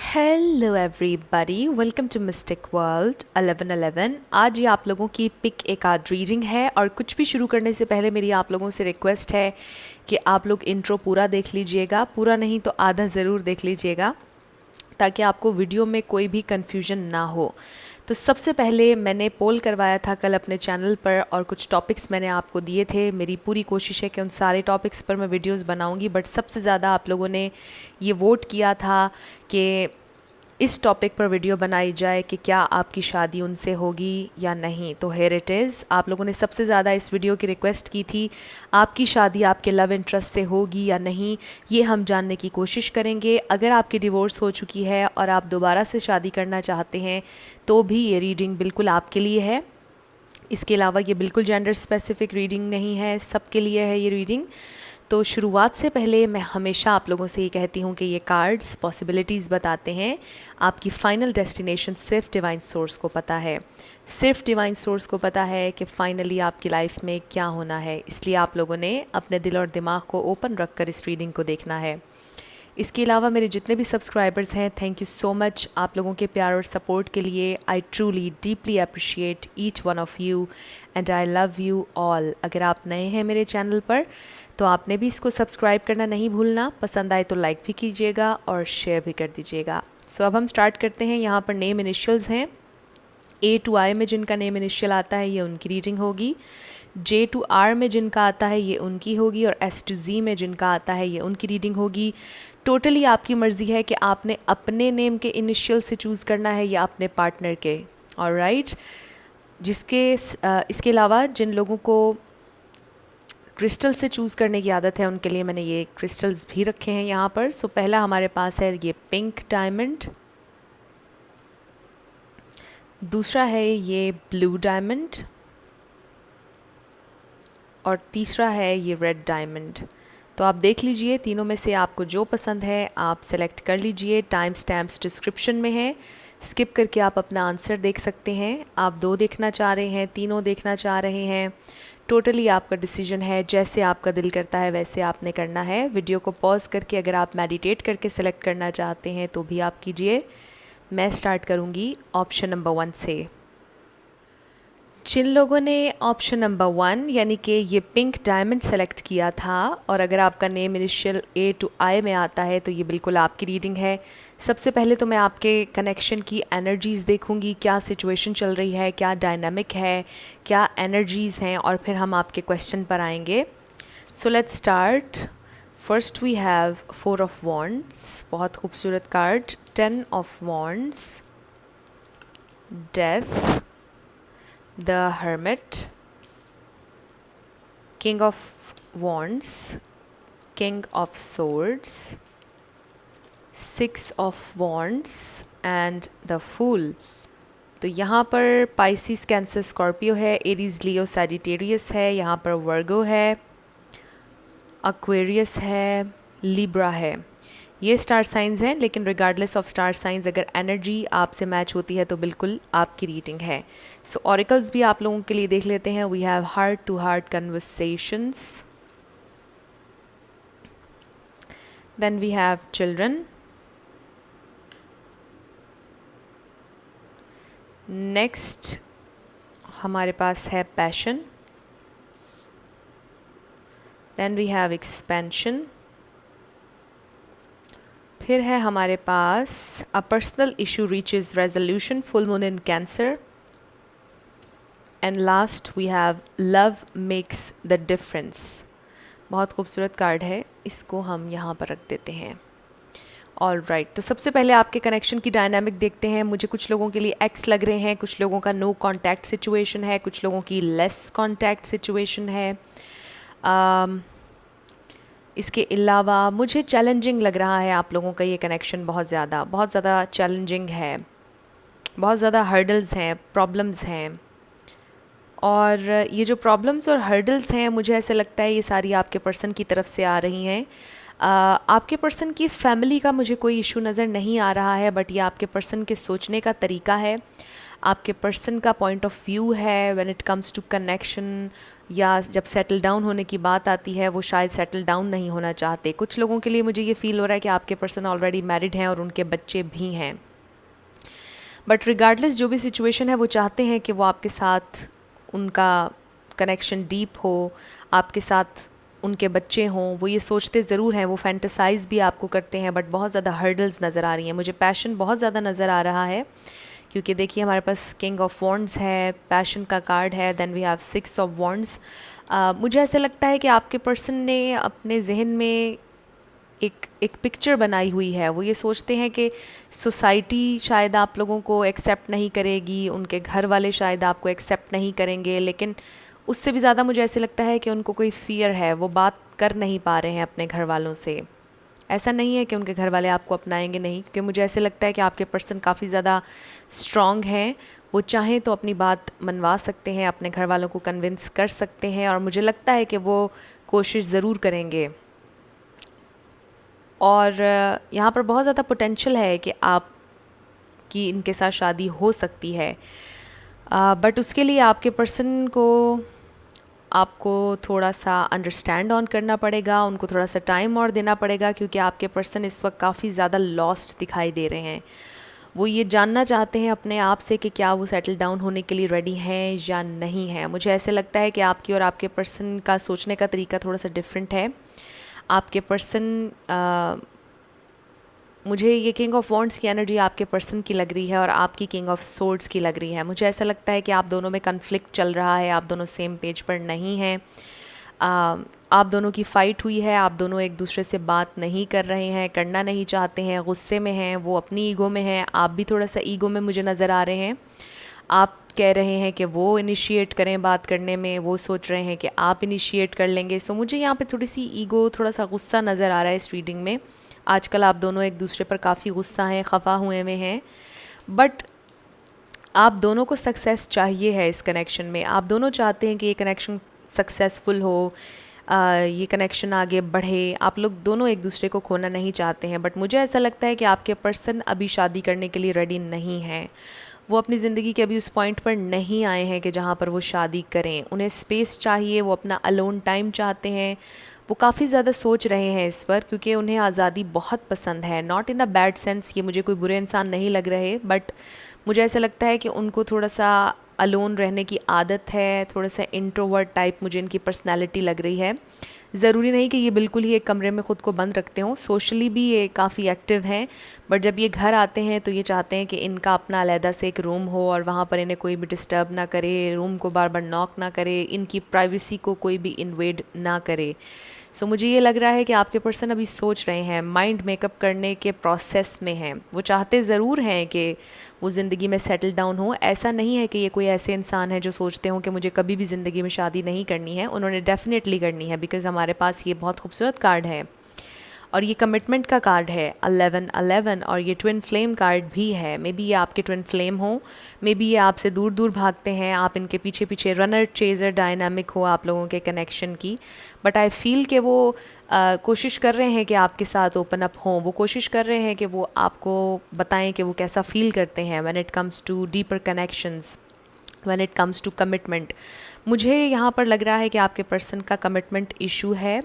Hello everybody, welcome to mystic world 1111। आज ये आप लोगों की पिक एक आध रीडिंग है और कुछ भी शुरू करने से पहले मेरी आप लोगों से रिक्वेस्ट है कि आप लोग इंट्रो पूरा देख लीजिएगा, पूरा नहीं तो आधा ज़रूर देख लीजिएगा ताकि आपको वीडियो में कोई भी कन्फ्यूजन ना हो। तो सबसे पहले मैंने पोल करवाया था कल अपने चैनल पर और कुछ टॉपिक्स मैंने आपको दिए थे। मेरी पूरी कोशिश है कि उन सारे टॉपिक्स पर मैं वीडियोस बनाऊंगी, बट सबसे ज़्यादा आप लोगों ने ये वोट किया था कि इस टॉपिक पर वीडियो बनाई जाए कि क्या आपकी शादी उनसे होगी या नहीं। तो हेयर इट इज़, आप लोगों ने सबसे ज़्यादा इस वीडियो की रिक्वेस्ट की थी, आपकी शादी आपके लव इंटरेस्ट से होगी या नहीं, ये हम जानने की कोशिश करेंगे। अगर आपकी डिवोर्स हो चुकी है और आप दोबारा से शादी करना चाहते हैं तो भी ये रीडिंग बिल्कुल आपके लिए है। इसके अलावा ये बिल्कुल जेंडर स्पेसिफिक रीडिंग नहीं है, सबके लिए है ये रीडिंग। तो शुरुआत से पहले मैं हमेशा आप लोगों से ये कहती हूँ कि ये कार्ड्स पॉसिबिलिटीज़ बताते हैं, आपकी फ़ाइनल डेस्टिनेशन सिर्फ डिवाइन सोर्स को पता है। सिर्फ डिवाइन सोर्स को पता है कि फ़ाइनली आपकी लाइफ में क्या होना है, इसलिए आप लोगों ने अपने दिल और दिमाग को ओपन रख कर इस रीडिंग को देखना है। इसके अलावा मेरे जितने भी सब्सक्राइबर्स हैं, थैंक यू सो मच आप लोगों के प्यार और सपोर्ट के लिए। I truly deeply appreciate each one of you and I love you all. अगर आप नए हैं मेरे चैनल पर तो आपने भी इसको सब्सक्राइब करना नहीं भूलना, पसंद आए तो लाइक भी कीजिएगा और शेयर भी कर दीजिएगा। सो अब हम स्टार्ट करते हैं। यहाँ पर नेम इनिशियल्स हैं। A to I में जिनका नेम इनिशियल आता है ये उनकी रीडिंग होगी, J to R में जिनका आता है ये उनकी होगी, और S to Z में जिनका आता है ये उनकी रीडिंग होगी। टोटली आपकी मर्ज़ी है कि आपने अपने नेम के इनिशियल से चूज़ करना है या अपने पार्टनर के। ऑलराइट, इसके अलावा जिन लोगों को क्रिस्टल से चूज़ करने की आदत है उनके लिए मैंने ये क्रिस्टल्स भी रखे हैं यहाँ पर। सो पहला हमारे पास है ये पिंक डायमंड, दूसरा है ये ब्लू डायमंड, और तीसरा है ये रेड डायमंड। तो आप देख लीजिए तीनों में से आपको जो पसंद है आप सेलेक्ट कर लीजिए। टाइम स्टैम्प्स डिस्क्रिप्शन में है, स्किप करके आप अपना आंसर देख सकते हैं। आप 2 देखना चाह रहे हैं, तीनों देखना चाह रहे हैं, टोटली आपका डिसीजन है। जैसे आपका दिल करता है वैसे आपने करना है। वीडियो को पॉज करके अगर आप मेडिटेट करके सेलेक्ट करना चाहते हैं तो भी आप कीजिए। मैं स्टार्ट करूँगी ऑप्शन नंबर 1 से। जिन लोगों ने ऑप्शन नंबर 1 यानी कि ये पिंक डायमंड सेलेक्ट किया था, और अगर आपका name initial A to I में आता है तो ये बिल्कुल आपकी रीडिंग है। सबसे पहले तो मैं आपके कनेक्शन की एनर्जीज़ देखूंगी, क्या सिचुएशन चल रही है, क्या डायनामिक है, क्या एनर्जीज़ हैं, और फिर हम आपके क्वेश्चन पर आएंगे। So let's start. First we have 4 of wands, बहुत खूबसूरत card. 10 of wands, death, the Hermit, King of Wands, King of Swords, 6 of Wands and the Fool। तो यहाँ पर Pisces, Cancer, Scorpio है, Aries, Leo, Sagittarius है, यहाँ पर Virgo है, Aquarius है, Libra है। ये स्टार साइंस हैं, लेकिन रिगार्डलेस ऑफ स्टार साइंस अगर एनर्जी आपसे मैच होती है तो बिल्कुल आपकी रीडिंग है। सो ऑरिकल्स भी आप लोगों के लिए देख लेते हैं। We have heart to heart conversations, then we have children, next हमारे पास है passion, then we have expansion, फिर है हमारे पास a personal issue reaches resolution, full moon in Cancer, and last we have love makes the difference. बहुत खूबसूरत card है, इसको हम यहाँ पर रख देते हैं। ऑल राइट, तो सबसे पहले आपके कनेक्शन की डायनामिक देखते हैं। मुझे कुछ लोगों के लिए एक्स लग रहे हैं, कुछ लोगों का नो कॉन्टैक्ट सिचुएशन है, कुछ लोगों की लेस कॉन्टैक्ट सिचुएशन है। इसके अलावा मुझे चैलेंजिंग लग रहा है आप लोगों का ये कनेक्शन, बहुत ज़्यादा चैलेंजिंग है, बहुत ज़्यादा हर्डल्स हैं, प्रॉब्लम्स हैं। और ये जो प्रॉब्लम्स और हर्डल्स हैं मुझे ऐसे लगता है ये सारी आपके पर्सन की तरफ से आ रही हैं। आपके पर्सन की फैमिली का मुझे कोई इशू नज़र नहीं आ रहा है, बट ये आपके पर्सन के सोचने का तरीका है। आपके पर्सन का पॉइंट ऑफ व्यू है when it comes to connection, या जब सेटल डाउन होने की बात आती है वो शायद सेटल डाउन नहीं होना चाहते। कुछ लोगों के लिए मुझे ये फ़ील हो रहा है कि आपके पर्सन ऑलरेडी मैरिड हैं और उनके बच्चे भी हैं, बट रिगार्डलेस जो भी सिचुएशन है वो चाहते हैं कि वो आपके साथ उनका कनेक्शन डीप हो, आपके साथ उनके बच्चे हों। वो ये सोचते ज़रूर हैं, वो फैंटेसाइज भी आपको करते हैं, बट बहुत ज़्यादा हर्डल्स नज़र आ रही हैं। मुझे पैशन बहुत ज़्यादा नज़र आ रहा है, क्योंकि देखिए हमारे पास किंग ऑफ वॉन्ड्स है, पैशन का कार्ड है, then we have 6 of wands. मुझे ऐसा लगता है कि आपके पर्सन ने अपने जहन में एक पिक्चर बनाई हुई है। वो ये सोचते हैं कि सोसाइटी शायद आप लोगों को एक्सेप्ट नहीं करेगी, उनके घर वाले शायद आपको एक्सेप्ट नहीं करेंगे, लेकिन उससे भी ज़्यादा मुझे ऐसे लगता है कि उनको कोई फ़ियर है, वो बात कर नहीं पा रहे हैं अपने घर वालों से। ऐसा नहीं है कि उनके घर वाले आपको अपनाएंगे नहीं, क्योंकि मुझे ऐसे लगता है कि आपके पर्सन काफ़ी ज़्यादा स्ट्रॉन्ग हैं। वो चाहें तो अपनी बात मनवा सकते हैं, अपने घर वालों को कन्विंस कर सकते हैं, और मुझे लगता है कि वो कोशिश ज़रूर करेंगे। और यहाँ पर बहुत ज़्यादा पोटेंशियल है कि आपकी इनके साथ शादी हो सकती है, बट उसके लिए आपके पर्सन को आपको थोड़ा सा अंडरस्टैंड ऑन करना पड़ेगा, उनको थोड़ा सा टाइम और देना पड़ेगा, क्योंकि आपके पर्सन इस वक्त काफ़ी ज़्यादा लॉस्ट दिखाई दे रहे हैं। वो ये जानना चाहते हैं अपने आप से कि क्या वो सेटल डाउन होने के लिए रेडी हैं या नहीं हैं। मुझे ऐसे लगता है कि आपकी और आपके पर्सन का सोचने का तरीका थोड़ा सा डिफरेंट है। आपके पर्सन मुझे ये किंग ऑफ वॉन्ड्स की एनर्जी आपके पर्सन की लग रही है और आपकी किंग ऑफ सोर्ड्स की लग रही है। मुझे ऐसा लगता है कि आप दोनों में कन्फ्लिक्ट चल रहा है, आप दोनों सेम पेज पर नहीं हैं, आप दोनों की फ़ाइट हुई है, आप दोनों एक दूसरे से बात नहीं कर रहे हैं, करना नहीं चाहते हैं, गुस्से में हैं, वो अपनी ईगो में हैं, आप भी थोड़ा सा ईगो में मुझे नज़र आ रहे हैं। आप कह रहे हैं कि वो इनिशिएट करें बात करने में, वो सोच रहे हैं कि आप इनिशिएट कर लेंगे। सो मुझे यहाँ पे थोड़ी सी ईगो, थोड़ा सा गुस्सा नज़र आ रहा है इस रीडिंग में। आजकल आप दोनों एक दूसरे पर काफ़ी गुस्सा हैं, खफा हुए में हैं, बट आप दोनों को सक्सेस चाहिए है इस कनेक्शन में। आप दोनों चाहते हैं कि ये कनेक्शन सक्सेसफुल हो, ये कनेक्शन आगे बढ़े। आप लोग दोनों एक दूसरे को खोना नहीं चाहते हैं, बट मुझे ऐसा लगता है कि आपके पर्सन अभी शादी करने के लिए रेडी नहीं हैं। वो अपनी ज़िंदगी के अभी उस पॉइंट पर नहीं आए हैं कि जहाँ पर वो शादी करें। उन्हें स्पेस चाहिए, वो अपना अलोन टाइम चाहते हैं। वो काफ़ी ज़्यादा सोच रहे हैं इस पर, क्योंकि उन्हें आज़ादी बहुत पसंद है। Not in a bad sense, ये मुझे कोई बुरे इंसान नहीं लग रहे, बट मुझे ऐसा लगता है कि उनको थोड़ा सा अलोन रहने की आदत है, थोड़ा सा इंट्रोवर्ट टाइप मुझे इनकी पर्सनैलिटी लग रही है। ज़रूरी नहीं कि ये बिल्कुल ही एक कमरे में ख़ुद को बंद रखते हों, सोशली भी ये काफ़ी एक्टिव हैं, बट जब ये घर आते हैं तो ये चाहते हैं कि इनका अपना अलहदा से एक रूम हो और वहाँ पर इन्हें कोई भी डिस्टर्ब ना करे, रूम को बार बार नॉक ना करे, इनकी प्राइवेसी को कोई भी इन्वेड ना करे। सो मुझे ये लग रहा है कि आपके पर्सन अभी सोच रहे हैं, माइंड मेकअप करने के प्रोसेस में हैं। वो चाहते ज़रूर हैं कि वो ज़िंदगी में सेटल डाउन हो। ऐसा नहीं है कि ये कोई ऐसे इंसान है जो सोचते हों कि मुझे कभी भी ज़िंदगी में शादी नहीं करनी है। उन्होंने डेफिनेटली करनी है, बिकॉज़ हमारे पास ये बहुत खूबसूरत कार्ड है और ये कमिटमेंट का कार्ड है 1111, और ये ट्विन फ्लेम कार्ड भी है। मे बी ये आपके ट्विन फ्लेम हो, मे बी ये आपसे दूर दूर भागते हैं, आप इनके पीछे पीछे रनर चेज़र डायनामिक हो आप लोगों के कनेक्शन की, बट आई फील कि वो कोशिश कर रहे हैं कि आपके साथ ओपन अप हों। वो कोशिश कर रहे हैं कि वो आपको बताएं कि वो कैसा फ़ील करते हैं when it comes to deeper connections, when it comes to commitment. मुझे यहाँ पर लग रहा है कि आपके पर्सन का कमिटमेंट इशू है।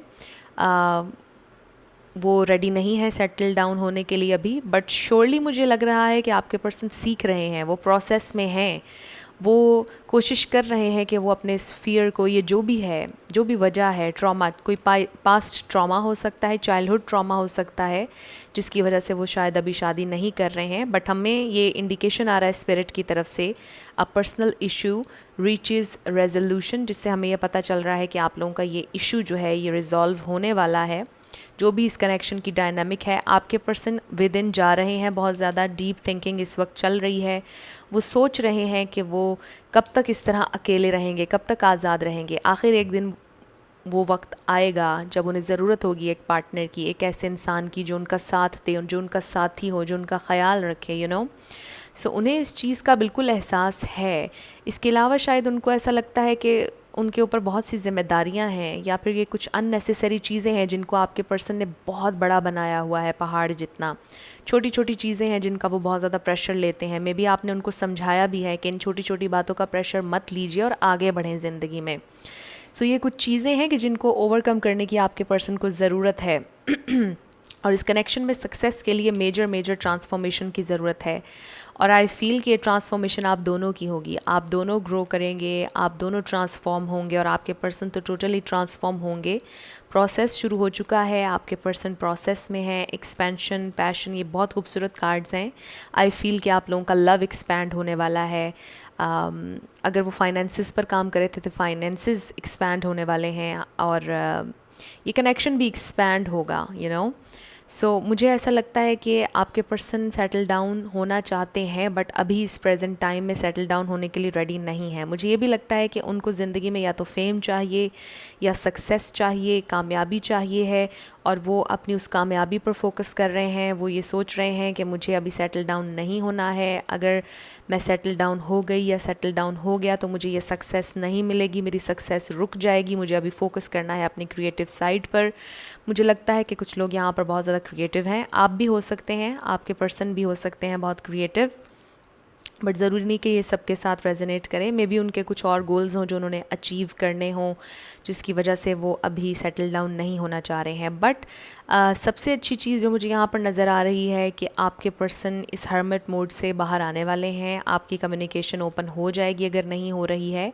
वो रेडी नहीं है सेटल डाउन होने के लिए अभी, बट श्योरली मुझे लग रहा है कि आपके पर्सन सीख रहे हैं, वो प्रोसेस में हैं। वो कोशिश कर रहे हैं कि वो अपने इस फियर को, ये जो भी है, जो भी वजह है, ट्रॉमा, कोई पास्ट ट्रॉमा हो सकता है, चाइल्डहुड ट्रॉमा हो सकता है, जिसकी वजह से वो शायद अभी शादी नहीं कर रहे हैं, बट हमें ये इंडिकेशन आ रहा है स्पिरिट की तरफ से अ पर्सनल इशू रीचेज़ रेजोल्यूशन, जिससे हमें ये पता चल रहा है कि आप लोगों का ये इशू जो है ये रिजॉल्व होने वाला है। जो भी इस कनेक्शन की डायनामिक है, आपके पर्सन विद इन जा रहे हैं, बहुत ज़्यादा डीप थिंकिंग इस वक्त चल रही है। वो सोच रहे हैं कि वो कब तक इस तरह अकेले रहेंगे, कब तक आज़ाद रहेंगे। आखिर एक दिन वो वक्त आएगा जब उन्हें ज़रूरत होगी एक पार्टनर की, एक ऐसे इंसान की जो उनका साथ दे, जो उनका साथी हो, जो उनका ख्याल रखे, यू नो। सो उन्हें इस चीज़ का बिल्कुल एहसास है। इसके अलावा शायद उनको ऐसा लगता है कि उनके ऊपर बहुत सी जिम्मेदारियां हैं, या फिर ये कुछ अननेसेसरी चीज़ें हैं जिनको आपके पर्सन ने बहुत बड़ा बनाया हुआ है, पहाड़ जितना। छोटी छोटी चीज़ें हैं जिनका वो बहुत ज़्यादा प्रेशर लेते हैं। मे बी आपने उनको समझाया भी है कि इन छोटी छोटी बातों का प्रेशर मत लीजिए और आगे बढ़ें ज़िंदगी में। सो ये कुछ चीज़ें हैं कि जिनको ओवरकम करने की आपके पर्सन को ज़रूरत है। और इस कनेक्शन में सक्सेस के लिए मेजर मेजर ट्रांसफॉर्मेशन की ज़रूरत है। और आई फील कि ये ट्रांसफॉर्मेशन आप दोनों की होगी, आप दोनों ग्रो करेंगे, आप दोनों ट्रांसफॉर्म होंगे, और आपके पर्सन तो टोटली ट्रांसफॉर्म होंगे। प्रोसेस शुरू हो चुका है, आपके पर्सन प्रोसेस में है। एक्सपेंशन, पैशन, ये बहुत खूबसूरत कार्ड्स हैं। आई फील कि आप लोगों का लव एक्सपैंड होने वाला है। अगर वो फाइनेंसिस पर काम करे थे तो फाइनेंसिस एक्सपैंड होने वाले हैं, और ये कनेक्शन भी एक्सपैंड होगा, सो मुझे ऐसा लगता है कि आपके पर्सन सेटल डाउन होना चाहते हैं, बट अभी इस प्रेजेंट टाइम में सेटल डाउन होने के लिए रेडी नहीं है। मुझे ये भी लगता है कि उनको ज़िंदगी में या तो फेम चाहिए, या सक्सेस चाहिए, कामयाबी चाहिए है, और वो अपनी उस कामयाबी पर फोकस कर रहे हैं। वो ये सोच रहे हैं कि मुझे अभी सेटल डाउन नहीं होना है, अगर मैं सेटल डाउन हो गई या सेटल डाउन हो गया तो मुझे ये सक्सेस नहीं मिलेगी, मेरी सक्सेस रुक जाएगी। मुझे अभी फोकस करना है अपनी क्रिएटिव साइड पर। मुझे लगता है कि कुछ लोग यहाँ पर बहुत ज़्यादा क्रिएटिव हैं। आप भी हो सकते हैं, आपके पर्सन भी हो सकते हैं बहुत क्रिएटिव, बट ज़रूरी नहीं कि ये सबके साथ रेजोनेट करें। मे बी उनके कुछ और गोल्स हों जो उन्होंने अचीव करने हों, जिसकी वजह से वो अभी सेटल डाउन नहीं होना चाह रहे हैं। बट सबसे अच्छी चीज़ जो मुझे यहाँ पर नज़र आ रही है कि आपके पर्सन इस हर्मिट मोड से बाहर आने वाले हैं। आपकी कम्युनिकेशन ओपन हो जाएगी अगर नहीं हो रही है।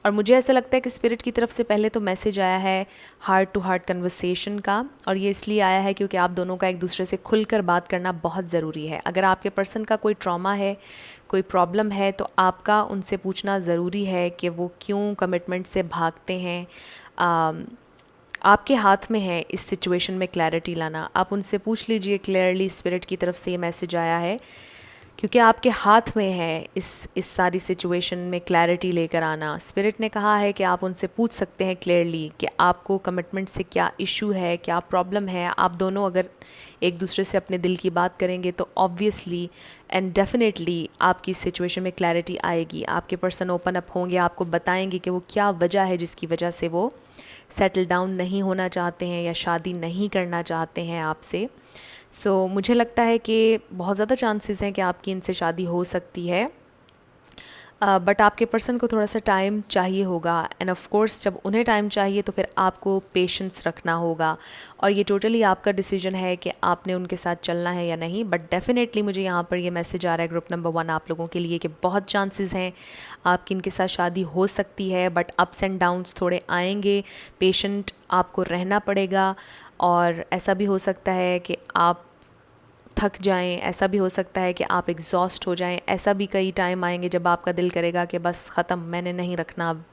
और मुझे ऐसा लगता है कि स्पिरिट की तरफ से पहले तो मैसेज आया है हार्ट टू हार्ट कन्वर्सेशन का, और ये इसलिए आया है क्योंकि आप दोनों का एक दूसरे से खुलकर बात करना बहुत ज़रूरी है। अगर आपके पर्सन का कोई ट्रॉमा है, कोई प्रॉब्लम है, तो आपका उनसे पूछना ज़रूरी है कि वो क्यों कमिटमेंट से भागते हैं। आपके हाथ में है इस सिचुएशन में क्लैरिटी लाना। आप उनसे पूछ लीजिए क्लियरली, स्पिरिट की तरफ से ये मैसेज आया है, क्योंकि आपके हाथ में है इस सारी सिचुएशन में क्लैरिटी लेकर आना। स्पिरिट ने कहा है कि आप उनसे पूछ सकते हैं क्लियरली कि आपको कमिटमेंट से क्या इशू है, क्या प्रॉब्लम है। आप दोनों अगर एक दूसरे से अपने दिल की बात करेंगे तो ऑब्वियसली एंड डेफिनेटली आपकी सिचुएशन में क्लैरिटी आएगी। आपके पर्सन ओपन अप होंगे, आपको बताएंगे कि वो क्या वजह है जिसकी वजह से वो सेटल डाउन नहीं होना चाहते हैं या शादी नहीं करना चाहते हैं आपसे। सो मुझे लगता है कि बहुत ज़्यादा चांसेस हैं कि आपकी इनसे शादी हो सकती है, बट आपके पर्सन को थोड़ा सा टाइम चाहिए होगा। एंड ऑफ कोर्स जब उन्हें टाइम चाहिए तो फिर आपको पेशेंस रखना होगा, और ये टोटली आपका डिसीजन है कि आपने उनके साथ चलना है या नहीं। बट डेफिनेटली मुझे यहाँ पर ये मैसेज आ रहा है ग्रुप नंबर 1 आप लोगों के लिए कि बहुत चांसेस हैं आपकी इनके साथ शादी हो सकती है, बट अप्स एंड डाउन्स थोड़े आएंगे। पेशेंट आपको रहना पड़ेगा, और ऐसा भी हो सकता है कि आप थक जाएं, ऐसा भी हो सकता है कि आप एग्जॉस्ट हो जाएं। ऐसा भी कई टाइम आएंगे जब आपका दिल करेगा कि बस ख़त्म, मैंने नहीं रखना अब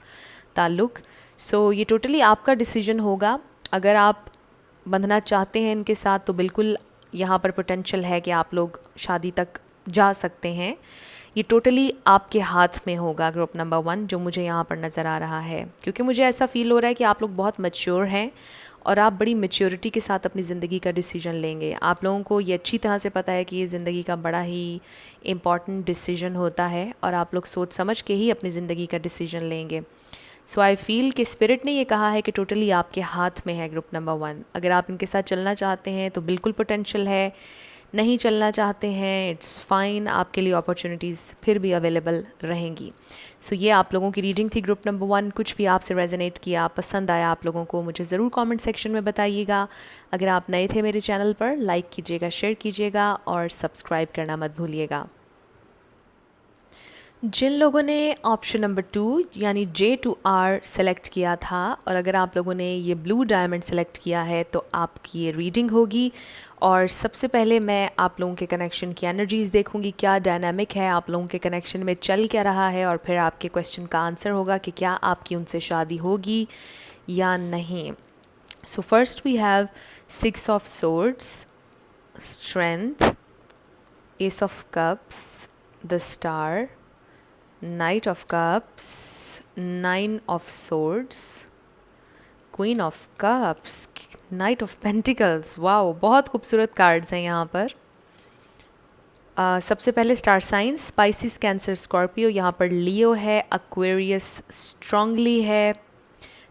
ताल्लुक़। सो ये टोटली आपका डिसीजन होगा। अगर आप बंधना चाहते हैं इनके साथ तो बिल्कुल यहाँ पर पोटेंशियल है कि आप लोग शादी तक जा सकते हैं। ये टोटली आपके हाथ में होगा ग्रुप नंबर 1 जो मुझे यहाँ पर नज़र आ रहा है, क्योंकि मुझे ऐसा फ़ील हो रहा है कि आप लोग बहुत मैच्योर हैं और आप बड़ी मैच्योरिटी के साथ अपनी ज़िंदगी का डिसीजन लेंगे। आप लोगों को ये अच्छी तरह से पता है कि ये ज़िंदगी का बड़ा ही इम्पॉर्टेंट डिसीजन होता है, और आप लोग सोच समझ के ही अपनी ज़िंदगी का डिसीजन लेंगे। सो आई फील कि स्पिरिट ने ये कहा है कि टोटली आपके हाथ में है ग्रुप नंबर 1। अगर आप इनके साथ चलना चाहते हैं तो बिल्कुल पोटेंशियल है, नहीं चलना चाहते हैं इट्स फाइन, आपके लिए अपॉर्चुनिटीज़ फिर भी अवेलेबल रहेंगी। सो ये आप लोगों की रीडिंग थी ग्रुप नंबर 1। कुछ भी आपसे रेजोनेट किया, पसंद आया आप लोगों को, मुझे ज़रूर कमेंट सेक्शन में बताइएगा। अगर आप नए थे मेरे चैनल पर, लाइक कीजिएगा, शेयर कीजिएगा और सब्सक्राइब करना मत भूलिएगा। जिन लोगों ने ऑप्शन नंबर 2 यानी J2R सेलेक्ट किया था, और अगर आप लोगों ने ये ब्लू डायमंड सेलेक्ट किया है तो आपकी ये रीडिंग होगी। और सबसे पहले मैं आप लोगों के कनेक्शन की एनर्जीज़ देखूंगी, क्या डायनामिक है, आप लोगों के कनेक्शन में चल क्या रहा है, और फिर आपके क्वेश्चन का आंसर होगा कि क्या आपकी उनसे शादी होगी या नहीं। So first we have 6 of swords, strength, ace of cups, the star, Knight of Cups, 9 of Swords, Queen of Cups, Knight of Pentacles। Wow, बहुत खूबसूरत कार्ड्स हैं यहाँ पर। सबसे पहले star signs, Pisces, cancer, Scorpio. यहाँ पर लियो है, एक्वेरियस स्ट्रांगली है,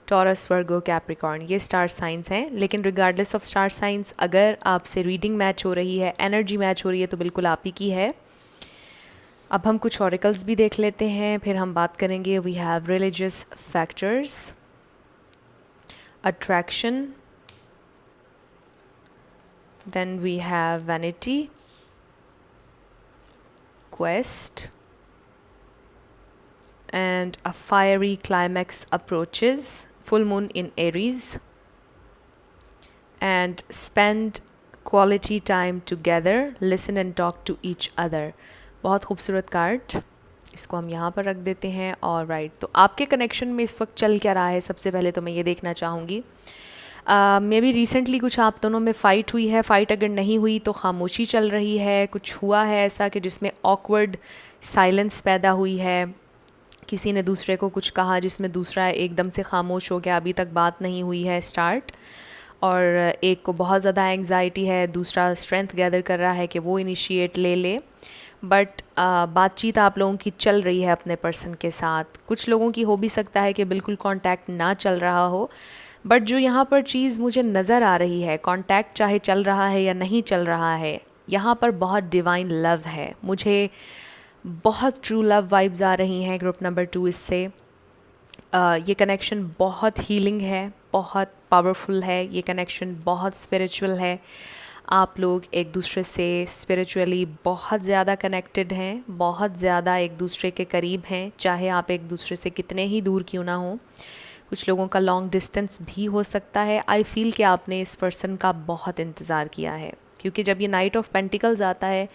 टॉरस, वर्गो, कैप्रिकॉर्न, ये स्टार साइंस हैं। लेकिन रिगार्डलेस ऑफ स्टार साइंस, अगर आपसे रीडिंग मैच हो रही है, एनर्जी मैच हो रही है, तो बिल्कुल आप ही की है। अब हम कुछ ऑरिकल्स भी देख लेते हैं, फिर हम बात करेंगे। We have religious factors, attraction, then we have vanity, quest, and a fiery climax approaches, full moon in Aries, and spend quality time together, listen and talk to each other। बहुत खूबसूरत कार्ड, इसको हम यहाँ पर रख देते हैं। और राइट, तो आपके कनेक्शन में इस वक्त चल क्या रहा है, सबसे पहले तो मैं ये देखना चाहूँगी। मे बी रिसेंटली कुछ आप दोनों में फ़ाइट हुई है। फ़ाइट अगर नहीं हुई तो खामोशी चल रही है। कुछ हुआ है ऐसा कि जिसमें ऑकवर्ड साइलेंस पैदा हुई है, किसी ने दूसरे को कुछ कहा जिसमें दूसरा एकदम से खामोश हो गया, अभी तक बात नहीं हुई है स्टार्ट। और एक को बहुत ज़्यादा एंग्जाइटी है, दूसरा स्ट्रेंथ गैदर कर रहा है कि वो इनिशिएट ले ले। बट बातचीत आप लोगों की चल रही है अपने पर्सन के साथ। कुछ लोगों की हो भी सकता है कि बिल्कुल कांटेक्ट ना चल रहा हो, बट जो यहाँ पर चीज़ मुझे नज़र आ रही है, कांटेक्ट चाहे चल रहा है या नहीं चल रहा है, यहाँ पर बहुत डिवाइन लव है। मुझे बहुत ट्रू लव वाइब्स आ रही हैं ग्रुप नंबर 2 इससे। ये कनेक्शन बहुत हीलिंग है, बहुत पावरफुल है, ये कनेक्शन बहुत स्पिरिचुअल है। आप लोग एक दूसरे से स्पिरिचुअली बहुत ज़्यादा कनेक्टेड हैं, बहुत ज़्यादा एक दूसरे के करीब हैं, चाहे आप एक दूसरे से कितने ही दूर क्यों ना हो। कुछ लोगों का लॉन्ग डिस्टेंस भी हो सकता है। आई फील कि आपने इस पर्सन का बहुत इंतज़ार किया है, क्योंकि जब ये नाइट ऑफ पेंटिकल्स आता है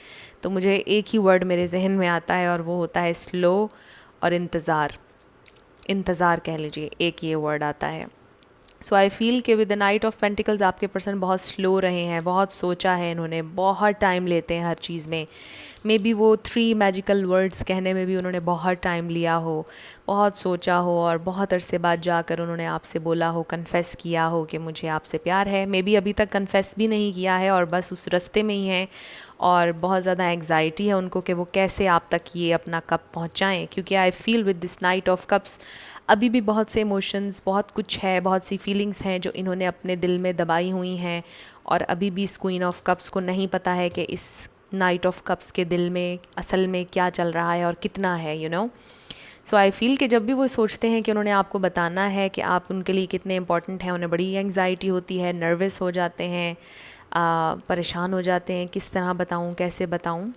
तो मुझे एक ही वर्ड मेरे जहन में आता है, और वो होता है स्लो और इंतज़ार। इंतज़ार कह लीजिए, एक ये वर्ड आता है। सो आई फील कि with the night of pentacles आपके पर्सन बहुत स्लो रहे हैं, बहुत सोचा है इन्होंने, बहुत टाइम लेते हैं हर चीज़ में। मे बी वो 3 मैजिकल वर्ड्स कहने में भी उन्होंने बहुत टाइम लिया हो, बहुत सोचा हो, और बहुत अरसे बाद जाकर उन्होंने आपसे बोला हो, कन्फेस किया हो कि मुझे आपसे प्यार है। मे बी अभी तक कन्फेस भी नहीं किया है और बस उस रास्ते में ही हैं, और बहुत ज़्यादा एंग्जाइटी है उनको कि वो कैसे आप तक ये अपना कप पहुंचाएं। क्योंकि I feel with this night of cups अभी भी बहुत से इमोशंस, बहुत कुछ है, बहुत सी फीलिंग्स हैं जो इन्होंने अपने दिल में दबाई हुई हैं, और अभी भी इस क्वीन ऑफ कप्स को नहीं पता है कि इस नाइट ऑफ कप्स के दिल में असल में क्या चल रहा है और कितना है, you know. So I feel कि जब भी वो सोचते हैं कि उन्होंने आपको बताना है कि आप उनके लिए कितने इंपॉर्टेंट हैं, उन्हें बड़ी एंग्जाइटी होती है, नर्वस हो जाते हैं, परेशान हो जाते हैं, किस तरह बताऊं, कैसे बताऊं।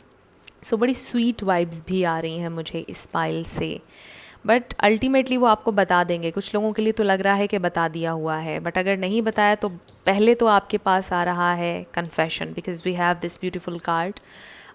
सो बड़ी स्वीट वाइब्स भी आ रही हैं मुझे इस पाइल से, बट अल्टीमेटली वो आपको बता देंगे। कुछ लोगों के लिए तो लग रहा है कि बता दिया हुआ है, बट अगर नहीं बताया तो पहले तो आपके पास आ रहा है confession, because we have this beautiful card,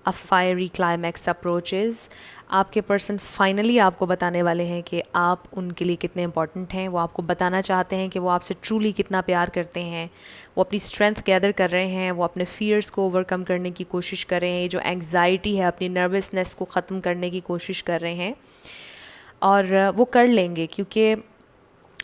a fiery climax approaches. आपके पर्सन फाइनली आपको बताने वाले हैं कि आप उनके लिए कितने इंपॉर्टेंट हैं। वो आपको बताना चाहते हैं कि वो आपसे ट्रूली कितना प्यार करते हैं। वो अपनी स्ट्रेंथ गैदर कर रहे हैं, वो अपने फियर्स को ओवरकम करने की कोशिश कर रहे हैं, ये जो एंग्जाइटी है, अपनी नर्वसनेस को ख़त्म करने की कोशिश कर रहे हैं, और वो कर लेंगे क्योंकि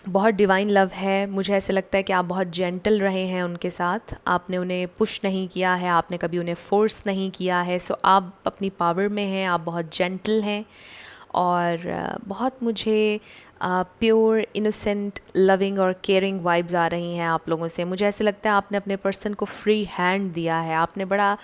बहुत डिवाइन लव है। मुझे ऐसे लगता है कि आप बहुत जेंटल रहे हैं उनके साथ, आपने उन्हें पुश नहीं किया है, आपने कभी उन्हें फोर्स नहीं किया है। सो आप अपनी पावर में हैं, आप बहुत जेंटल हैं, और बहुत मुझे प्योर, इनोसेंट, लविंग और केयरिंग वाइब्स आ रही हैं आप लोगों से। मुझे ऐसे लगता है आपने अपने पर्सन को फ्री हैंड दिया है, आपने बड़ा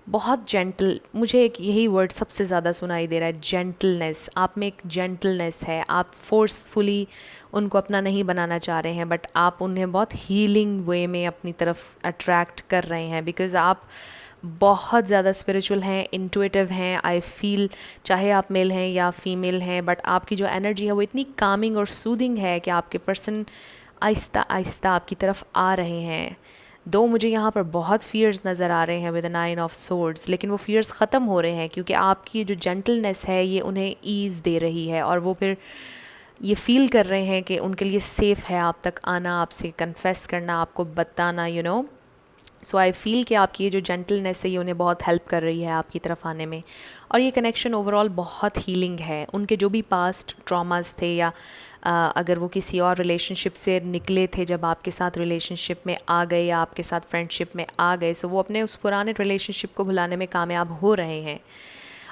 बहुत जेंटल, मुझे एक यही वर्ड सबसे ज़्यादा सुनाई दे रहा है, जेंटलनेस। आप में एक जेंटलनेस है, आप फोर्सफुली उनको अपना नहीं बनाना चाह रहे हैं, बट आप उन्हें बहुत हीलिंग वे में अपनी तरफ अट्रैक्ट कर रहे हैं, बिकॉज़ आप बहुत ज़्यादा स्पिरिचुअल हैं, इंट्यूटिव हैं। आई फील चाहे आप मेल हैं या फीमेल हैं, बट आपकी जो एनर्जी है वो इतनी कामिंग और सूदिंग है कि आपके पर्सन आहिस्ता आहिस्ता आपकी तरफ आ रहे हैं। दो मुझे यहाँ पर बहुत फियर्स नज़र आ रहे हैं विद 9 ऑफ सोर्ड्स, लेकिन वो फियर्स ख़त्म हो रहे हैं क्योंकि आपकी जो जेंटलनेस है ये उन्हें ईज़ दे रही है, और वो फिर ये फील कर रहे हैं कि उनके लिए सेफ़ है आप तक आना, आपसे कन्फेस करना, आपको बताना, you know. So I feel कि आपकी ये जो जेंटलनेस है ये उन्हें बहुत हेल्प कर रही है आपकी तरफ आने में, और ये कनेक्शन ओवरऑल बहुत हीलिंग है। उनके जो भी पास्ट ट्रॉमास थे, या अगर वो किसी और रिलेशनशिप से निकले थे, जब आपके साथ रिलेशनशिप में आ गए या आपके साथ फ्रेंडशिप में आ गए, सो वो अपने उस पुराने रिलेशनशिप को भुलाने में कामयाब हो रहे हैं।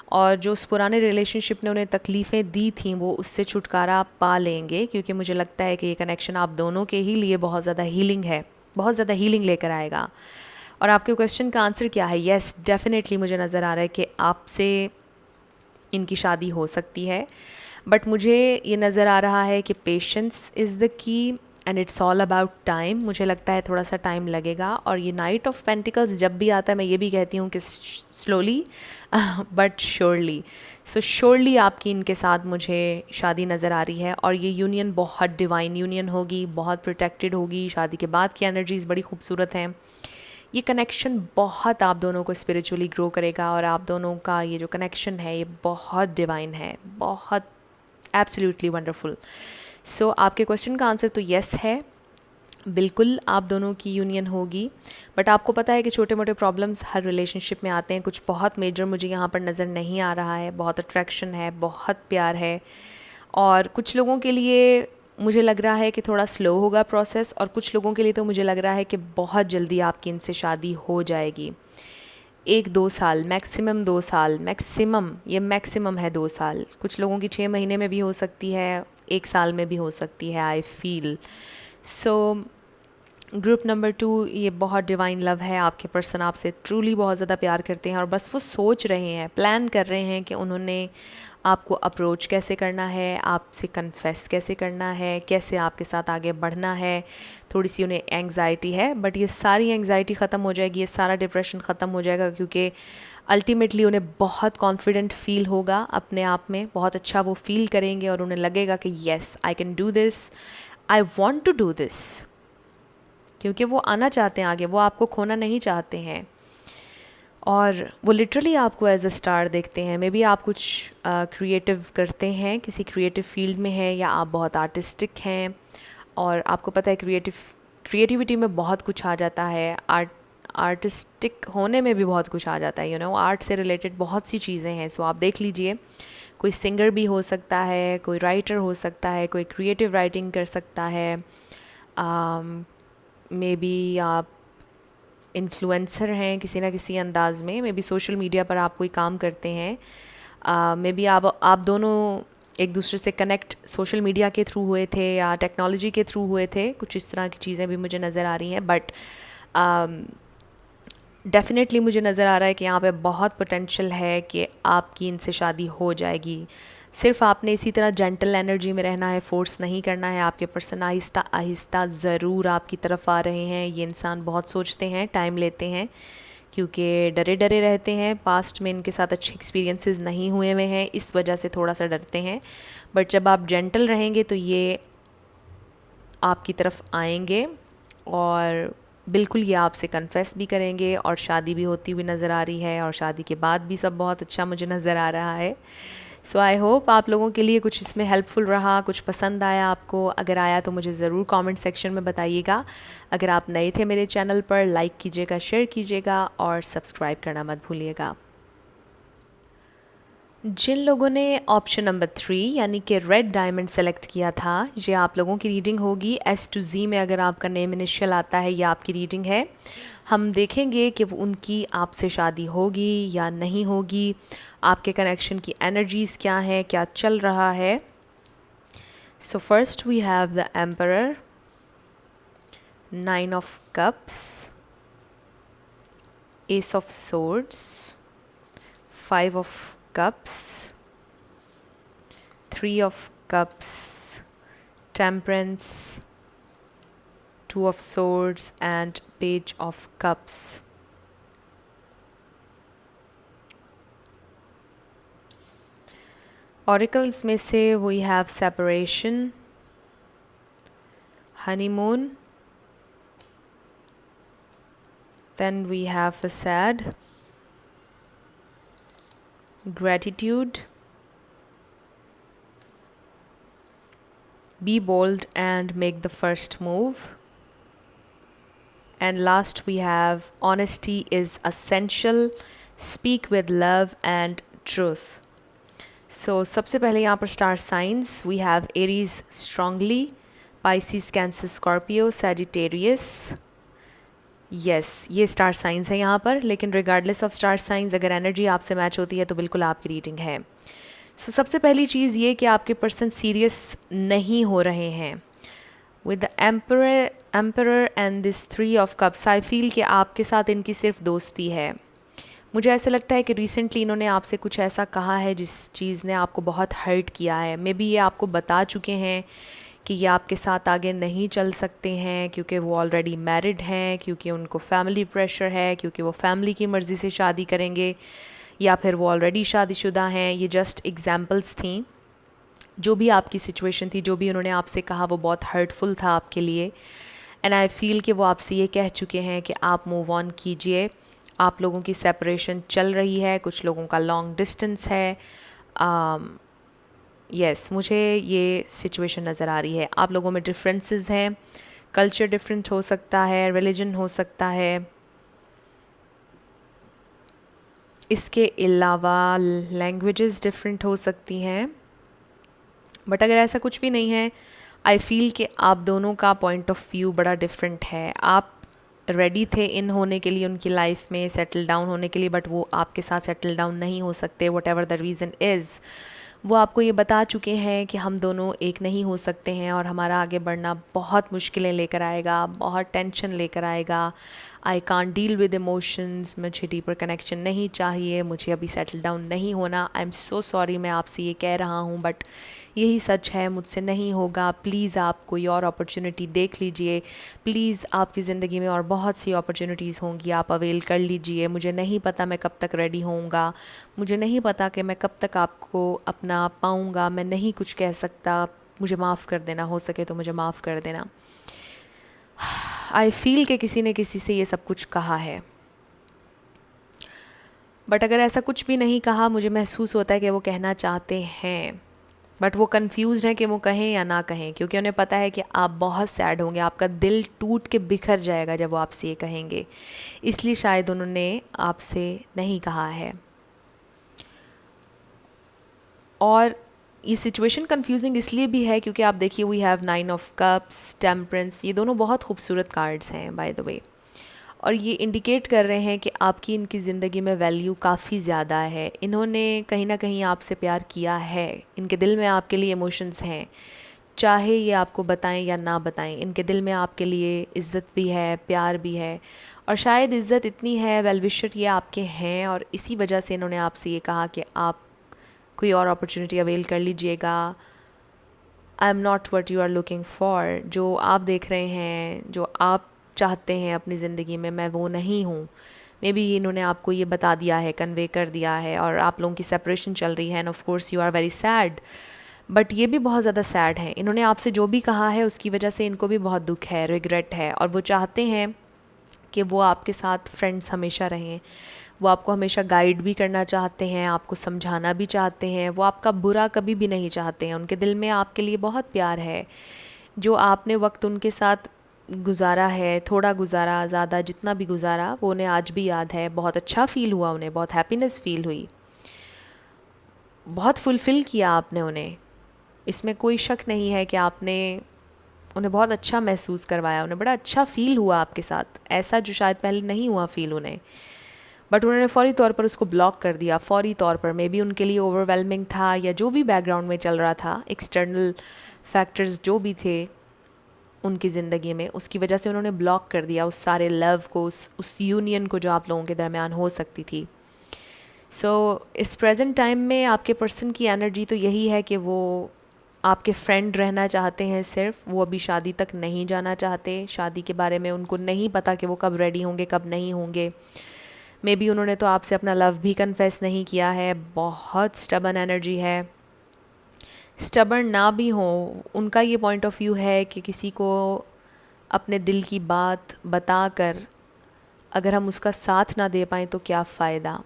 और जो उस पुराने रिलेशनशिप ने उन्हें तकलीफ़ें दी थी वो उससे छुटकारा पा लेंगे, क्योंकि मुझे लगता है कि ये कनेक्शन आप दोनों के ही लिए बहुत ज़्यादा हीलिंग है, बहुत ज़्यादा हीलिंग लेकर आएगा। और आपके क्वेश्चन का आंसर क्या है? येस, डेफिनेटली मुझे नज़र आ रहा है कि आपसे इनकी शादी हो सकती है, बट मुझे ये नज़र आ रहा है कि patience is the key and it's all about time. मुझे लगता है थोड़ा सा टाइम लगेगा। और ये नाइट ऑफ पेंटिकल्स जब भी आता है मैं ये भी कहती हूँ कि slowly but surely. So surely आपकी इनके साथ मुझे शादी नज़र आ रही है, और ये यूनियन बहुत डिवाइन यूनियन होगी, बहुत प्रोटेक्टेड होगी। शादी के बाद की एनर्जीज़ बड़ी खूबसूरत हैं। ये कनेक्शन बहुत आप दोनों को स्पिरिचुअली ग्रो करेगा, और आप दोनों का ये जो कनेक्शन है ये बहुत डिवाइन है, बहुत एब्सोल्युटली वंडरफुल। सो आपके क्वेश्चन का आंसर तो येस है, बिल्कुल आप दोनों की यूनियन होगी। बट आपको पता है कि छोटे मोटे प्रॉब्लम्स हर रिलेशनशिप में आते हैं, कुछ बहुत मेजर मुझे यहाँ पर नज़र नहीं आ रहा है। बहुत अट्रैक्शन है, बहुत प्यार है, और कुछ लोगों के लिए मुझे लग रहा है कि थोड़ा स्लो होगा प्रोसेस, और कुछ लोगों के लिए तो मुझे लग रहा है कि बहुत जल्दी आपकी इनसे शादी हो जाएगी। 1-2 साल, मैक्सिमम 2 साल, मैक्सिमम, ये मैक्सिमम है 2 साल। कुछ लोगों की 6 महीने में भी हो सकती है, 1 साल में भी हो सकती है, I feel. So group number 2, ये बहुत डिवाइन लव है। आपके पर्सन आपसे ट्रूली बहुत ज़्यादा प्यार करते हैं, और बस वो सोच रहे हैं, प्लान कर रहे हैं कि उन्होंने आपको अप्रोच कैसे करना है, आपसे कन्फेस कैसे करना है, कैसे आपके साथ आगे बढ़ना है। थोड़ी सी उन्हें एंग्जाइटी है, बट ये सारी एंग्जाइटी ख़त्म हो जाएगी, ये सारा डिप्रेशन ख़त्म हो जाएगा, क्योंकि अल्टीमेटली उन्हें बहुत कॉन्फिडेंट फील होगा अपने आप में, बहुत अच्छा वो फील करेंगे, और उन्हें लगेगा कि yes I can do this, I want to do this, क्योंकि वो आना चाहते हैं आगे, वो आपको खोना नहीं चाहते हैं, और वो लिटरली आपको एज अ स्टार देखते हैं। मे बी आप कुछ क्रिएटिव करते हैं, किसी क्रिएटिव फील्ड में है, या आप बहुत आर्टिस्टिक हैं, और आपको पता है क्रिएटिविटी में बहुत कुछ आ जाता है, आर्टिस्टिक होने में भी बहुत कुछ आ जाता है, यू नो, आर्ट से रिलेटेड बहुत सी चीज़ें हैं। सो आप देख लीजिए, कोई सिंगर भी हो सकता है, कोई राइटर हो सकता है, कोई क्रिएटिव राइटिंग कर सकता है, मे बी आप इन्फ्लुएंसर हैं किसी ना किसी अंदाज़ में, मे बी सोशल मीडिया पर आप कोई काम करते हैं, मे बी आप दोनों एक दूसरे से कनेक्ट सोशल मीडिया के थ्रू हुए थे या टेक्नोलॉजी के थ्रू हुए थे, कुछ इस तरह की चीज़ें भी मुझे नज़र आ रही हैं। बट डेफिनेटली मुझे नज़र आ रहा है कि यहाँ पे बहुत पोटेंशियल है कि आपकी इनसे शादी हो जाएगी। सिर्फ आपने इसी तरह जेंटल एनर्जी में रहना है, फोर्स नहीं करना है। आपके पर्सन आहिस्ता आहिस्ता ज़रूर आपकी तरफ आ रहे हैं। ये इंसान बहुत सोचते हैं, टाइम लेते हैं, क्योंकि डरे डरे रहते हैं, पास्ट में इनके साथ अच्छे एक्सपीरियंसेस नहीं हुए हुए हैं, इस वजह से थोड़ा सा डरते हैं। बट जब आप जेंटल रहेंगे तो ये आपकी तरफ आएंगे, और बिल्कुल ये आपसे कन्फेस भी करेंगे, और शादी भी होती हुई नज़र आ रही है, और शादी के बाद भी सब बहुत अच्छा मुझे नज़र आ रहा है। सो आई होप आप लोगों के लिए कुछ इसमें हेल्पफुल रहा, कुछ पसंद आया आपको। अगर आया तो मुझे ज़रूर कमेंट सेक्शन में बताइएगा। अगर आप नए थे मेरे चैनल पर, लाइक कीजिएगा, शेयर कीजिएगा, और सब्सक्राइब करना मत भूलिएगा। जिन लोगों ने ऑप्शन नंबर 3 यानी कि रेड डायमंड सेलेक्ट किया था, ये आप लोगों की रीडिंग होगी। S to Z में अगर आपका नेम इनिशियल आता है, ये आपकी रीडिंग है। हम देखेंगे कि वो उनकी आपसे शादी होगी या नहीं होगी, आपके कनेक्शन की एनर्जीज़ क्या हैं, क्या चल रहा है। So first we have the emperor, 9 of cups, ace of swords, 5 of cups, 3 of cups, temperance, 2 of swords, and page of cups. Oracles में से we have separation, honeymoon, then we have facade, gratitude, be bold and make the first move, and last we have honesty is essential, speak with love and truth. So सबसे पहले यहाँ पर star signs we have Aries strongly, Pisces, Cancer, Scorpio, Sagittarius, yes, ये star science है यहाँ पर, लेकिन regardless of star signs अगर एनर्जी आपसे मैच होती है तो बिल्कुल आपकी रीडिंग है। सो सबसे पहली चीज़ ये कि आपके पर्सन सीरियस नहीं हो रहे हैं। With the emperor and this 3 of cups, I feel कि आपके साथ इनकी सिर्फ दोस्ती है। मुझे ऐसा लगता है कि रिसेंटली इन्होंने आपसे कुछ ऐसा कहा है जिस चीज़ ने आपको बहुत हर्ट किया है। मे बी ये आपको बता चुके हैं कि ये आपके साथ आगे नहीं चल सकते हैं क्योंकि वो ऑलरेडी मैरिड हैं, क्योंकि उनको फैमिली प्रेशर है, क्योंकि वो फैमिली की मर्ज़ी से शादी करेंगे, या फिर वो ऑलरेडी शादीशुदा हैं। ये जस्ट एग्जांपल्स थी। जो भी आपकी सिचुएशन थी, जो भी उन्होंने आपसे कहा, वो बहुत हर्टफुल था आपके लिए। एंड आई फील कि वो आपसे ये कह चुके हैं कि आप मूव ऑन कीजिए। आप लोगों की सेपरेशन चल रही है, कुछ लोगों का लॉन्ग डिस्टेंस है। यस, मुझे ये सिचुएशन नज़र आ रही है। आप लोगों में डिफरेंसेस हैं, कल्चर डिफरेंट हो सकता है, रिलीजन हो सकता है, इसके अलावा लैंग्वेजेस डिफरेंट हो सकती हैं। बट अगर ऐसा कुछ भी नहीं है, आई फील कि आप दोनों का पॉइंट ऑफ व्यू बड़ा डिफरेंट है। आप रेडी थे इन होने के लिए, उनकी लाइफ में सेटल डाउन होने के लिए, बट वो आपके साथ सेटल डाउन नहीं हो सकते, what ever the reason is. वो आपको ये बता चुके हैं कि हम दोनों एक नहीं हो सकते हैं और हमारा आगे बढ़ना बहुत मुश्किलें लेकर आएगा, बहुत टेंशन लेकर आएगा। I can't deal with emotions, मुझे डीपर कनेक्शन नहीं चाहिए, मुझे अभी सेटल डाउन नहीं होना। आई एम सो सॉरी मैं आपसे ये कह रहा हूँ, बट यही सच है, मुझसे नहीं होगा। प्लीज़ आप कोई और अपॉर्चुनिटी देख लीजिए। प्लीज़ आपकी ज़िंदगी में और बहुत सी अपॉर्चुनिटीज़ होंगी, आप अवेल कर लीजिए। मुझे नहीं पता मैं कब तक रेडी होऊंगा, मुझे नहीं पता कि मैं कब तक आपको अपना पाऊंगा। मैं नहीं कुछ कह सकता, मुझे माफ़ कर देना, हो सके तो मुझे माफ़ कर देना। आई फील कि किसी ने किसी से ये सब कुछ कहा है, बट अगर ऐसा कुछ भी नहीं कहा, मुझे महसूस होता है कि वो कहना चाहते हैं, बट वो कंफ्यूज हैं कि वो कहें या ना कहें, क्योंकि उन्हें पता है कि आप बहुत सैड होंगे, आपका दिल टूट के बिखर जाएगा जब वो आपसे ये कहेंगे। इसलिए शायद उन्होंने आपसे नहीं कहा है। और ये सिचुएशन कंफ्यूजिंग इसलिए भी है क्योंकि आप देखिए, we have 9 of cups, temperance, ये दोनों बहुत खूबसूरत कार्ड्स हैं बाय द वे, और ये इंडिकेट कर रहे हैं कि आपकी इनकी ज़िंदगी में वैल्यू काफ़ी ज़्यादा है। इन्होंने कहीं ना कहीं आपसे प्यार किया है, इनके दिल में आपके लिए इमोशंस हैं, चाहे ये आपको बताएं या ना बताएं। इनके दिल में आपके लिए इज़्ज़त भी है, प्यार भी है, और शायद इज़्ज़त इतनी है, वेल विशर ये आपके हैं, और इसी वजह से इन्होंने आपसे ये कहा कि आप कोई और अपॉर्चुनिटी अवेल कर लीजिएगा। I am not what you are looking for, जो आप देख रहे हैं, जो आप चाहते हैं अपनी ज़िंदगी में, मैं वो नहीं हूँ। मे बी इन्होंने आपको ये बता दिया है, कन्वे कर दिया है, और आप लोगों की सेपरेशन चल रही है, and of course you are very sad. But ये भी बहुत ज़्यादा सैड है। इन्होंने आपसे जो भी कहा है उसकी वजह से इनको भी बहुत दुख है, रिग्रेट है, और वो चाहते हैं कि वो आपके साथ फ्रेंड्स हमेशा रहें। वो आपको हमेशा गाइड भी करना चाहते हैं, आपको समझाना भी चाहते हैं, वो आपका बुरा कभी भी नहीं चाहते हैं। उनके दिल में आपके लिए बहुत प्यार है। जो आपने वक्त उनके साथ गुजारा है, थोड़ा गुजारा, ज़्यादा, जितना भी गुजारा, वो उन्हें आज भी याद है। बहुत अच्छा फ़ील हुआ उन्हें, बहुत हैप्पीनेस फ़ील हुई, बहुत फुलफ़िल किया आपने उन्हें। इसमें कोई शक नहीं है कि आपने उन्हें बहुत अच्छा महसूस करवाया, उन्हें बड़ा अच्छा फ़ील हुआ आपके साथ, ऐसा जो शायद पहले नहीं हुआ फ़ील उन्हें। बट उन्होंने फ़ौरी तौर पर उसको ब्लॉक कर दिया, फ़ौरी तौर पर। मे बी उनके लिए ओवरवेलमिंग था, या जो भी बैकग्राउंड में चल रहा था, एक्सटर्नल फैक्टर्स जो भी थे उनकी ज़िंदगी में, उसकी वजह से उन्होंने ब्लॉक कर दिया उस सारे लव को, उस यूनियन को जो आप लोगों के दरमियान हो सकती थी। इस प्रेजेंट टाइम में आपके पर्सन की एनर्जी तो यही है कि वो आपके फ्रेंड रहना चाहते हैं सिर्फ। वो अभी शादी तक नहीं जाना चाहते, शादी के बारे में उनको नहीं पता कि वो कब रेडी होंगे, कब नहीं होंगे। मे बी उन्होंने तो आपसे अपना लव भी कन्फेस नहीं किया है। बहुत स्टबर्न एनर्जी है। स्टबर्न ना भी हो, उनका ये पॉइंट ऑफ व्यू है कि किसी को अपने दिल की बात बताकर अगर हम उसका साथ ना दे पाएँ तो क्या फ़ायदा।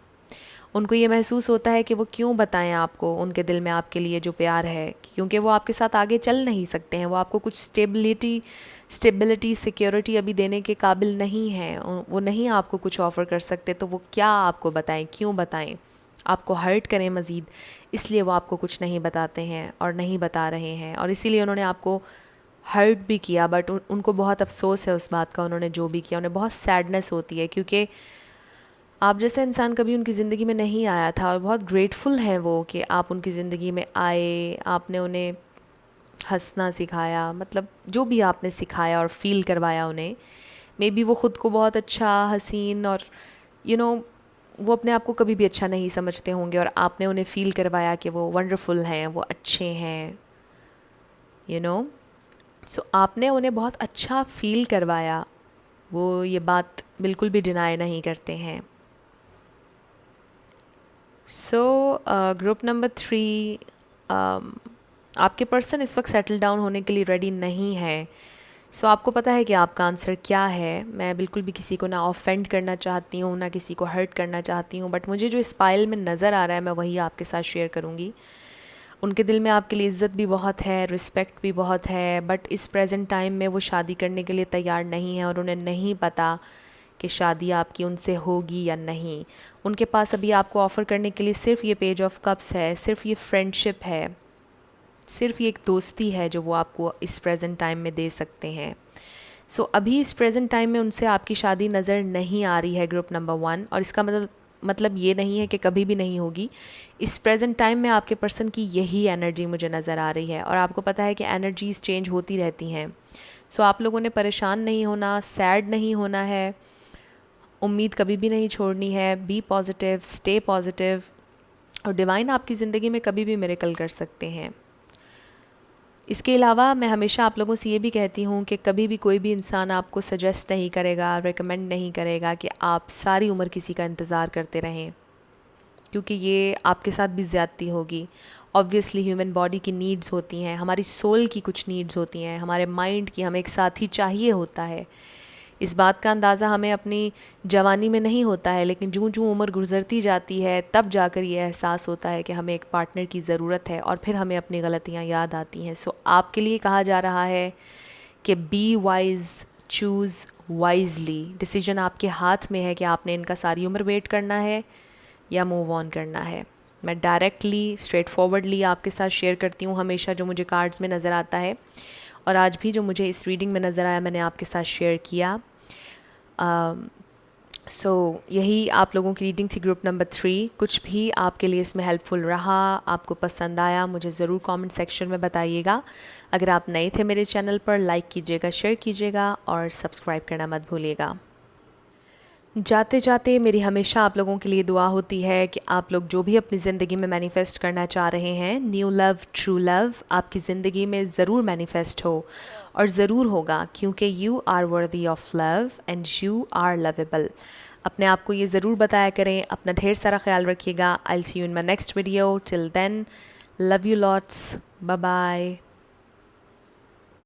उनको ये महसूस होता है कि वो क्यों बताएं आपको उनके दिल में आपके लिए जो प्यार है, क्योंकि वो आपके साथ आगे चल नहीं सकते हैं। वो आपको कुछ स्टेबिलिटी सिक्योरिटी अभी देने के काबिल नहीं है। वो नहीं आपको कुछ ऑफ़र कर सकते, तो वो क्या आपको बताएं, क्यों बताएं, आपको हर्ट करें मज़ीद, इसलिए वो आपको कुछ नहीं बताते हैं और नहीं बता रहे हैं। और इसीलिए उन्होंने आपको हर्ट भी किया, बट उनको बहुत अफसोस है उस बात का, उन्होंने जो भी किया उन्हें बहुत सैडनेस होती है, क्योंकि आप जैसा इंसान कभी उनकी ज़िंदगी में नहीं आया था और बहुत ग्रेटफुल हैं वो कि आप उनकी ज़िंदगी में आए, आपने उन्हें हंसना सिखाया, मतलब जो भी आपने सिखाया और फील करवाया उन्हें। मे बी वो ख़ुद को बहुत अच्छा, हसीन और वो अपने आप को कभी भी अच्छा नहीं समझते होंगे, और आपने उन्हें फ़ील करवाया कि वो वंडरफुल हैं, वो अच्छे हैं, यू नो सो आपने उन्हें बहुत अच्छा फ़ील करवाया। वो ये बात बिल्कुल भी डिनाई नहीं करते हैं। सो ग्रुप नंबर 3, आपके पर्सन इस वक्त सेटल डाउन होने के लिए रेडी नहीं है। सो आपको पता है कि आपका आंसर क्या है। मैं बिल्कुल भी किसी को ना ऑफेंड करना चाहती हूँ, ना किसी को हर्ट करना चाहती हूँ, बट मुझे जो इस पाइल में नज़र आ रहा है मैं वही आपके साथ शेयर करूँगी। उनके दिल में आपके लिए इज़्ज़त भी बहुत है, रिस्पेक्ट भी बहुत है, बट इस प्रेजेंट टाइम में वो शादी करने के लिए तैयार नहीं है, और उन्हें नहीं पता कि शादी आपकी उनसे होगी या नहीं। उनके पास अभी आपको ऑफ़र करने के लिए सिर्फ़ ये पेज ऑफ कप्स है, सिर्फ़ ये फ्रेंडशिप है, सिर्फ़ ये एक दोस्ती है जो वो आपको इस प्रेजेंट टाइम में दे सकते हैं। सो अभी इस प्रेजेंट टाइम में उनसे आपकी शादी नज़र नहीं आ रही है ग्रुप नंबर 1, और इसका मतलब ये नहीं है कि कभी भी नहीं होगी। इस प्रेजेंट टाइम में आपके पर्सन की यही एनर्जी मुझे नज़र आ रही है, और आपको पता है कि एनर्जीज़ चेंज होती रहती हैं। सो आप लोगों ने परेशान नहीं होना, सैड नहीं होना है, उम्मीद कभी भी नहीं छोड़नी है। बी पॉजिटिव, स्टे पॉजिटिव, और डिवाइन आपकी ज़िंदगी में कभी भी मिरेकल कर सकते हैं। इसके अलावा मैं हमेशा आप लोगों से ये भी कहती हूँ कि कभी भी कोई भी इंसान आपको सजेस्ट नहीं करेगा, रेकमेंड नहीं करेगा कि आप सारी उम्र किसी का इंतज़ार करते रहें, क्योंकि ये आपके साथ भी ज़्यादती होगी। ऑब्वियसली ह्यूमन बॉडी की नीड्स होती हैं, हमारी सोल की कुछ नीड्स होती हैं, हमारे माइंड की, हमें एक साथी चाहिए होता है। इस बात का अंदाज़ा हमें अपनी जवानी में नहीं होता है, लेकिन जूँ जूँ उम्र गुजरती जाती है तब जाकर ये एहसास होता है कि हमें एक पार्टनर की ज़रूरत है, और फिर हमें अपनी गलतियाँ याद आती हैं। सो आपके लिए कहा जा रहा है कि be wise, choose wisely. Decision आपके हाथ में है कि आपने इनका सारी उम्र वेट करना है या मूव ऑन करना है। मैं डायरेक्टली, स्ट्रेट फॉरवर्डली आपके साथ शेयर करती हूँ हमेशा जो मुझे कार्ड्स में नज़र आता है, और आज भी जो मुझे इस रीडिंग में नज़र आया मैंने आपके साथ शेयर किया। सो यही आप लोगों की रीडिंग थी ग्रुप नंबर 3। कुछ भी आपके लिए इसमें हेल्पफुल रहा, आपको पसंद आया, मुझे ज़रूर कमेंट सेक्शन में बताइएगा। अगर आप नए थे मेरे चैनल पर, लाइक कीजिएगा, शेयर कीजिएगा, और सब्सक्राइब करना मत भूलिएगा। जाते जाते मेरी हमेशा आप लोगों के लिए दुआ होती है कि आप लोग जो भी अपनी ज़िंदगी में मैनिफेस्ट करना चाह रहे हैं, न्यू लव, ट्रू लव, आपकी ज़िंदगी में ज़रूर मैनिफेस्ट हो, और ज़रूर होगा, क्योंकि you are worthy of love and you are lovable. अपने आप को ये ज़रूर बताया करें। अपना ढेर सारा ख्याल रखिएगा। I will see you in my next video. Till then, love you lots, bye bye.